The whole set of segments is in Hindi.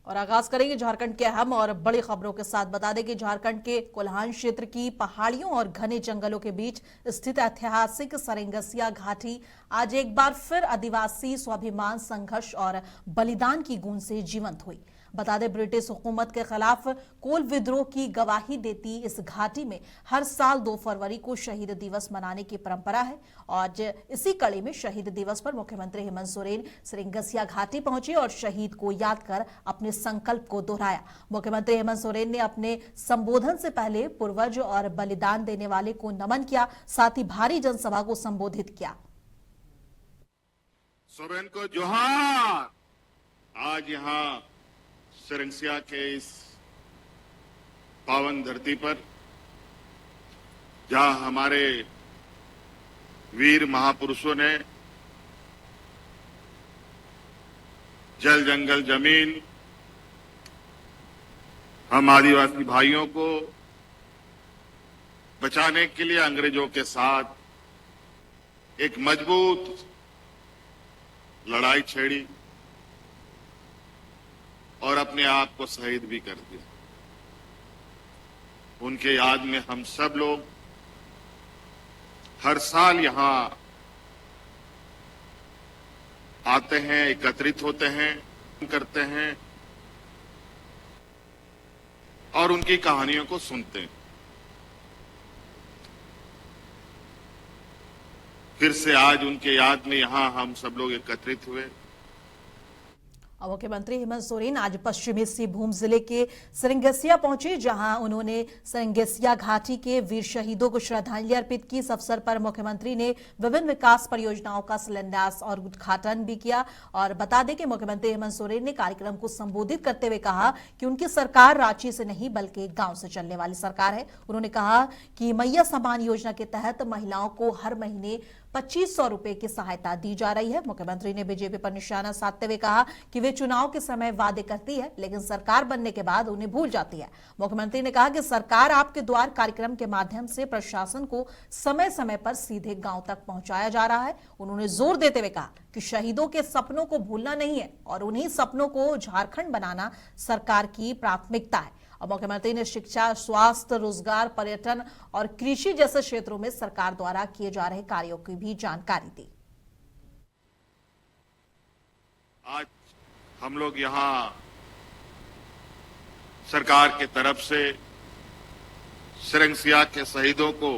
और आगाज करेंगे झारखंड के अहम और बड़ी खबरों के साथ। बता दें कि झारखंड के कोल्हान क्षेत्र की पहाड़ियों और घने जंगलों के बीच स्थित ऐतिहासिक सरंगसिया घाटी आज एक बार फिर आदिवासी स्वाभिमान संघर्ष और बलिदान की गूंज से जीवंत हुई। बता दें, ब्रिटिश हुकूमत के खिलाफ कोल विद्रोह की गवाही देती इस घाटी में हर साल 2 फरवरी को शहीद दिवस मनाने की परंपरा है। और इसी कड़ी में शहीद दिवस पर मुख्यमंत्री हेमंत सोरेन सरंगसिया घाटी पहुंचे और शहीद को याद कर अपने संकल्प को दोहराया। मुख्यमंत्री हेमंत सोरेन ने अपने संबोधन से पहले पूर्वज और बलिदान देने वाले को नमन किया, साथ ही भारी जनसभा को संबोधित किया। सोरेन को जोहार। आज यहाँ सरंगसिया के इस पावन धरती पर, जहां हमारे वीर महापुरुषों ने जल जंगल जमीन हम आदिवासी भाइयों को बचाने के लिए अंग्रेजों के साथ एक मजबूत लड़ाई छेड़ी और अपने आप को शहीद भी कर दिया। उनके याद में हम सब लोग हर साल यहां आते हैं, एकत्रित होते हैं, करते हैं और उनकी कहानियों को सुनते हैं। फिर से आज उनके याद में यहां हम सब लोग एकत्रित हुए। मुख्यमंत्री हेमंत सोरेन आज पश्चिमी सिंहभूम जिले के सरंगसिया पहुंचे, जहां उन्होंने सरंगसिया घाटी के वीर शहीदों को श्रद्धांजलि अर्पित की। इस अवसर पर मुख्यमंत्री ने विभिन्न विकास परियोजनाओं का शिलान्यास और उद्घाटन भी किया। और बता दें कि मुख्यमंत्री हेमंत सोरेन ने कार्यक्रम को संबोधित करते हुए कहा कि उनकी सरकार रांची से नहीं बल्कि गांव से चलने वाली सरकार है। उन्होंने कहा कि मैया सम्मान योजना के तहत महिलाओं को हर महीने 2500 रुपए की सहायता दी जा रही है। मुख्यमंत्री ने बीजेपी पर निशाना साधते हुए कहा कि वे चुनाव के समय वादे करती है, लेकिन सरकार बनने के बाद उन्हें भूल जाती है। मुख्यमंत्री ने कहा कि सरकार आपके द्वार कार्यक्रम के माध्यम से प्रशासन को समय समय पर सीधे गांव तक पहुंचाया जा रहा है। उन्होंने जोर देते हुए कहा कि शहीदों के सपनों को भूलना नहीं है और उन्हीं सपनों को झारखंड बनाना सरकार की प्राथमिकता है। और मुख्यमंत्री ने शिक्षा, स्वास्थ्य, रोजगार, पर्यटन और कृषि जैसे क्षेत्रों में सरकार द्वारा किए जा रहे कार्यों की भी जानकारी दी। आज हम लोग यहां सरकार की तरफ से सरंगसिया के शहीदों को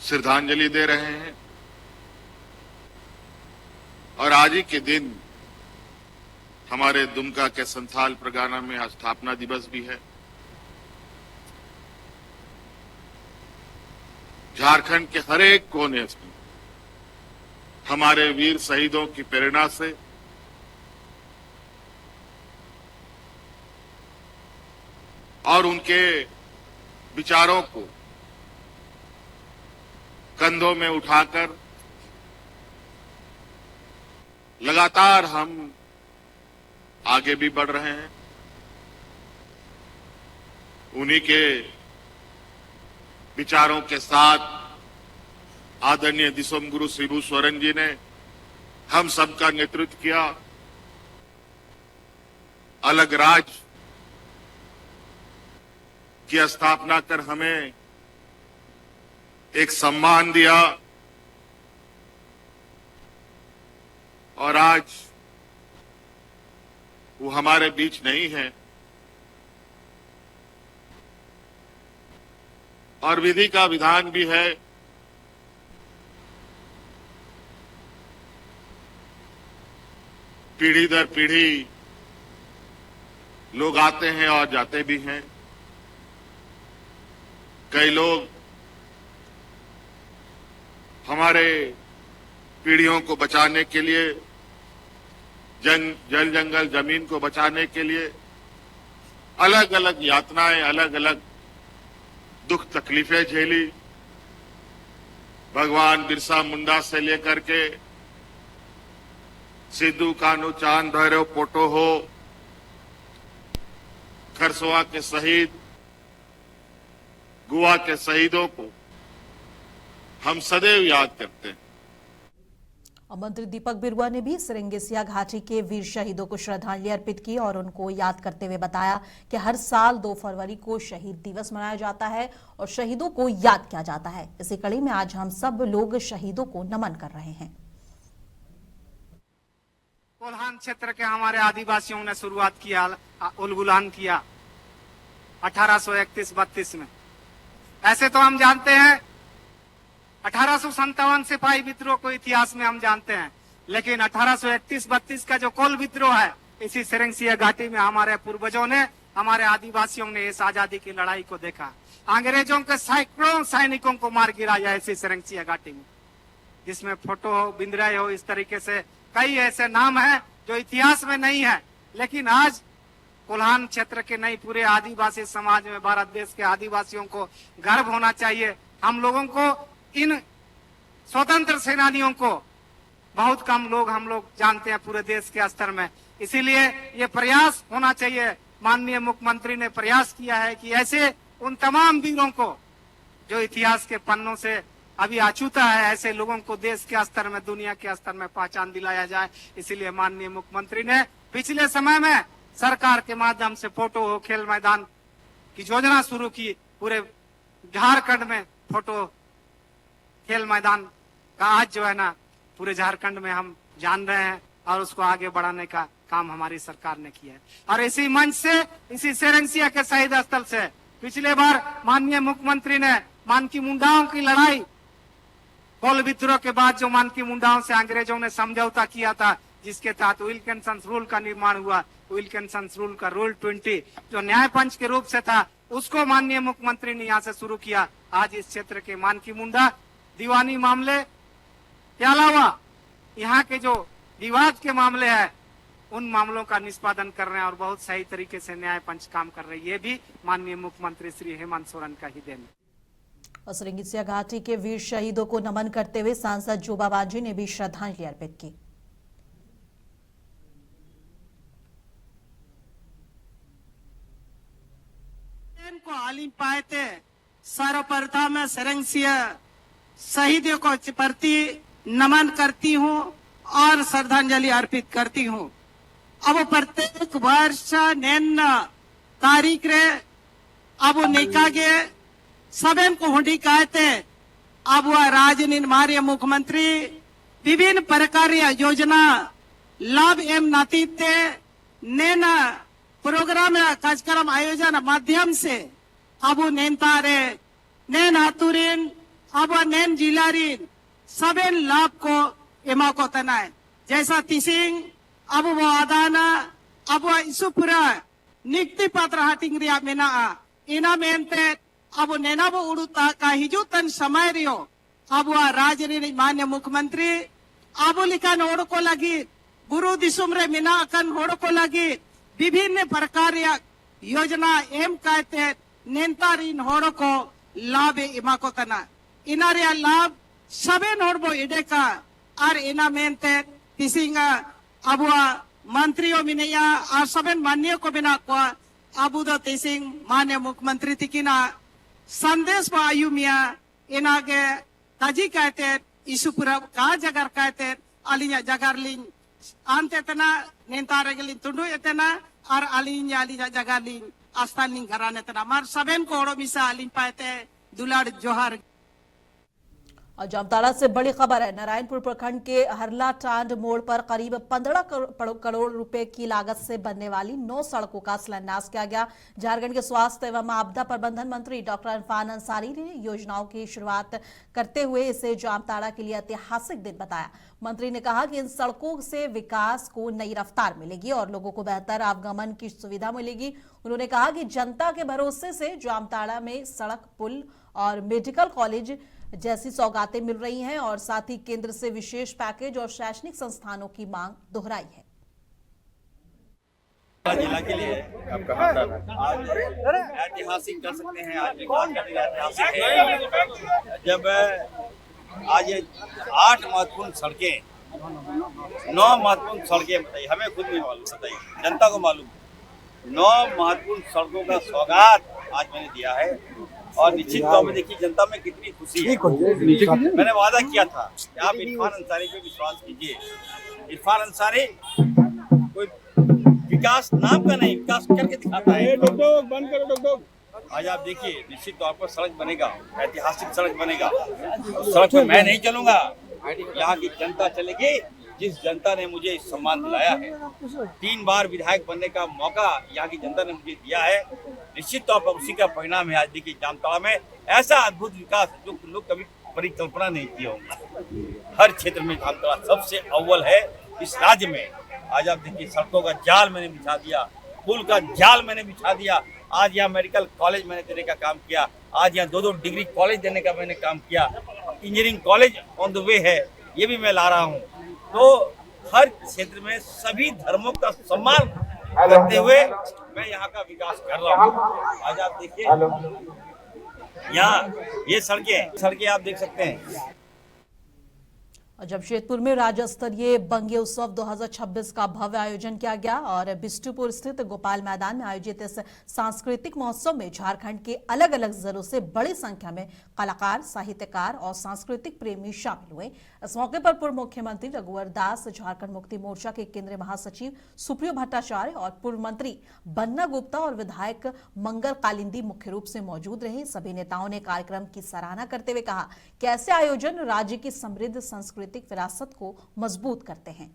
श्रद्धांजलि दे रहे हैं और आज ही के दिन हमारे दुमका के संथाल परगना में स्थापना दिवस भी है। झारखंड के हर एक कोने से हमारे वीर शहीदों की प्रेरणा से और उनके विचारों को कंधों में उठाकर लगातार हम आगे भी बढ़ रहे हैं। उन्हीं के विचारों के साथ आदरणीय दिसोम गुरु शिबू सोरेन जी ने हम सबका नेतृत्व किया। अलग राज्य की स्थापना कर हमें एक सम्मान दिया और आज वो हमारे बीच नहीं है और विधि का विधान भी है। पीढ़ी दर पीढ़ी लोग आते हैं और जाते भी हैं। कई लोग हमारे पीढ़ियों को बचाने के लिए, जल जंगल जमीन को बचाने के लिए अलग अलग यातनाएं, अलग अलग दुख तकलीफें झेली। भगवान बिरसा मुंडा से लेकर के सिद्धू कान्हू चांद भैरव पोटो हो, खरसवा के शहीद, गोवा के शहीदों को हम सदैव याद करते हैं। और मंत्री दीपक बिरुआ ने भी सिरंगेसिया घाटी के वीर शहीदों को श्रद्धांजलि अर्पित की और उनको याद करते हुए बताया कि हर साल 2 फरवरी को शहीद दिवस मनाया जाता है और शहीदों को याद किया जाता है। इसी कड़ी में आज हम सब लोग शहीदों को नमन कर रहे हैं। कोल्हान क्षेत्र के हमारे आदिवासियों ने शुरुआत किया, उलगुलान किया 1831-32 में। ऐसे तो हम जानते हैं 1857 सिपाही विद्रोह को इतिहास में हम जानते हैं, लेकिन 1831-32 का जो कोल विद्रोह है, इसी सिरंगसिया घाटी में हमारे पूर्वजों ने, हमारे आदिवासियों ने इस आजादी की लड़ाई को देखा। अंग्रेजों के सैकड़ों सैनिकों को मार गिराया इसी सिरंगसिया घाटी में, जिसमें फोटो हो, बिंद्राई हो, इस तरीके से कई ऐसे नाम हैं जो इतिहास में नहीं है। लेकिन आज कोल्हान क्षेत्र के नहीं, पूरे आदिवासी समाज में, भारत देश के आदिवासियों को गर्व होना चाहिए। हम लोगों को, इन स्वतंत्र सेनानियों को बहुत कम लोग हम लोग जानते हैं पूरे देश के स्तर में। इसीलिए ये प्रयास होना चाहिए। माननीय मुख्यमंत्री ने प्रयास किया है कि ऐसे उन तमाम वीरों को जो इतिहास के पन्नों से अभी अछूता है, ऐसे लोगों को देश के स्तर में, दुनिया के स्तर में पहचान दिलाया जाए। इसीलिए माननीय मुख्यमंत्री ने पिछले समय में सरकार के माध्यम से फोटो हो, खेल मैदान की योजना शुरू की। पूरे झारखंड में फोटो खेल मैदान का आज जो है ना, पूरे झारखंड में हम जान रहे हैं और उसको आगे बढ़ाने का काम हमारी सरकार ने किया है। और इसी मंच से, इसी सिरंगसिया के शहीद स्थल से पिछले बार माननीय मुख्यमंत्री ने मानकी मुंडाओं की लड़ाई, कोल विद्रोह के बाद जो मानकी मुंडाओं से अंग्रेजों ने समझौता किया था, जिसके तहत विल्किंसन रूल का निर्माण हुआ। विल्किंसन रूल का रूल 20 जो न्याय पंच के रूप से था, उसको माननीय मुख्यमंत्री ने यहाँ से शुरू किया। आज इस क्षेत्र के मानकी मुंडा दीवानी मामले के अलावा यहाँ के जो विवाद के मामले हैं, उन मामलों का निष्पादन कर रहे हैं और बहुत सही तरीके से न्याय पंच काम कर रही है। ये भी माननीय मुख्यमंत्री श्री हेमंत सोरेन का ही देन है। और सिरंगेसिया घाटी के वीर शहीदों को नमन करते हुए सांसद जोबा बांझी ने भी श्रद्धांजलि अर्पित की। को आलिम पाए थे, सर्वप्रथम सिरंगसिया शहीदों को प्रति नमन करती हूँ और श्रद्धांजलि अर्पित करती हूँ। अब प्रत्येक वर्ष नेन तारीख रे अब निकागे सबन को हुडी कहते। अब वह राजनीति मार्य मुख्यमंत्री विभिन्न प्रकार योजना लाभ एवं नातीते नेन प्रोग्राम कार्यक्रम आयोजन माध्यम से अब नेन्तारे नेन हातुरिन अब नेन जिलारीन सबन लाभ को एमा को तनाए। जैसा तिसिंग अब वो आदाना अब वो इसुपुरा निक्ति पात्र हाटिंग रिया मेना इना मेनते अब नेना वो उड़ुता का हिजुतन समय रियो। अब वो राजनीति मान्य मुख्यमंत्री अब लिखा नोड़ को लगी गुरु दिसुमरे मिना अकन होड़ को लगी विभिन्न प्रकार योजना एम कहते नेन्तारीन होड़ को लाभ इमा को तना। इनारिया लाभ सबे नोड़बो इडे का और इना मेनते तिसिंगा अब मंत्रियों मिनेया और सबन मान्य को बिना को अब दो तिसिंग मान्य मुख्यमंत्री तिकिना संदेश पर आयुमिया इनागे ताजी कहते इसुपुरा का जगर कहते अलिया जगर लिंग आंते तना नेन्तारे गलिंग तुंडु इतना और अलिया अलिया जगर लिंग आस्थान लिंग घराने तना मार सबन को ओड़ो मिसा अलिंग पाते दुलाड़ जोहार। और जामताड़ा से बड़ी खबर है। नारायणपुर प्रखंड के हरला टांड मोड़ पर करीब 15 करोड़ रुपए की लागत से बनने वाली 9 सड़कों का शिलान्यास किया गया। झारखंड के स्वास्थ्य एवं आपदा प्रबंधन मंत्री डॉक्टर इरफान अंसारी ने योजनाओं की शुरुआत करते हुए इसे जामताड़ा के लिए ऐतिहासिक दिन बताया। मंत्री ने कहा कि इन सड़कों से विकास को नई रफ्तार मिलेगी और लोगों को बेहतर आवागमन की सुविधा मिलेगी। उन्होंने कहा कि जनता के भरोसे से जामताड़ा में सड़क, पुल और मेडिकल कॉलेज जैसी सौगातें मिल रही हैं और साथ ही केंद्र से विशेष पैकेज और शैक्षणिक संस्थानों की मांग दोहराई है। जिला के लिए आज ऐतिहासिक कर सकते हैं। आज ऐतिहासिक है जब आज ये 8 महत्वपूर्ण सड़कें, 9 महत्वपूर्ण सड़कें बताइए, हमें खुद नहीं मालूम, बताइए जनता को मालूम। 9 महत्वपूर्ण सड़कों का सौगात आज मैंने दिया है और निश्चित तौर पर देखिए जनता में कितनी खुशी है। मैंने वादा किया था कि आप इरफान अंसारी पे विश्वास कीजिए। इरफान अंसारी कोई विकास नाम का नहीं, विकास करके दिखाता है। आज आप देखिए निश्चित तौर पर सड़क बनेगा, ऐतिहासिक सड़क बनेगा। सड़क पर मैं नहीं चलूंगा, यहाँ की जनता चलेगी, जिस जनता ने मुझे सम्मान दिलाया है। 3 बार विधायक बनने का मौका यहाँ की जनता ने मुझे दिया है। निश्चित तौर पर उसी का परिणाम है। आज देखिए जामताड़ा में ऐसा अद्भुत विकास जो लोग कभी परिकल्पना नहीं किया होंगे। हर क्षेत्र में जामताड़ा सबसे अव्वल है इस राज्य में। आज आप देखिए सड़कों का जाल मैंने बिछा दिया, पुल का जाल मैंने बिछा दिया। आज यहाँ मेडिकल कॉलेज मैंने देने का काम किया। आज यहाँ 2-2 डिग्री कॉलेज देने का मैंने काम किया। Engineering college on the way है, ये भी मैं ला रहा हूँ। तो हर क्षेत्र में सभी धर्मों का सम्मान करते हुए मैं यहाँ का विकास कर रहा हूँ। आज आप देखिए यहाँ ये सड़कें आप देख सकते हैं। और जमशेदपुर में राज्य स्तरीय बंगे उत्सव 2026 का भव्य आयोजन किया गया और बिष्टुपुर स्थित गोपाल मैदान में आयोजित इस सांस्कृतिक महोत्सव में झारखंड के अलग अलग जिलों से बड़ी संख्या में कलाकार, साहित्यकार और सांस्कृतिक प्रेमी शामिल हुए। इस मौके पर पूर्व मुख्यमंत्री रघुवर दास, झारखंड मुक्ति मोर्चा के केंद्रीय महासचिव सुप्रियो भट्टाचार्य और पूर्व मंत्री बन्ना गुप्ता और विधायक मंगल कालिंदी मुख्य रूप से मौजूद रहे। सभी नेताओं ने कार्यक्रम की सराहना करते हुए कहा कि ऐसे आयोजन राज्य की समृद्ध सांस्कृतिक विरासत को मजबूत करते हैं।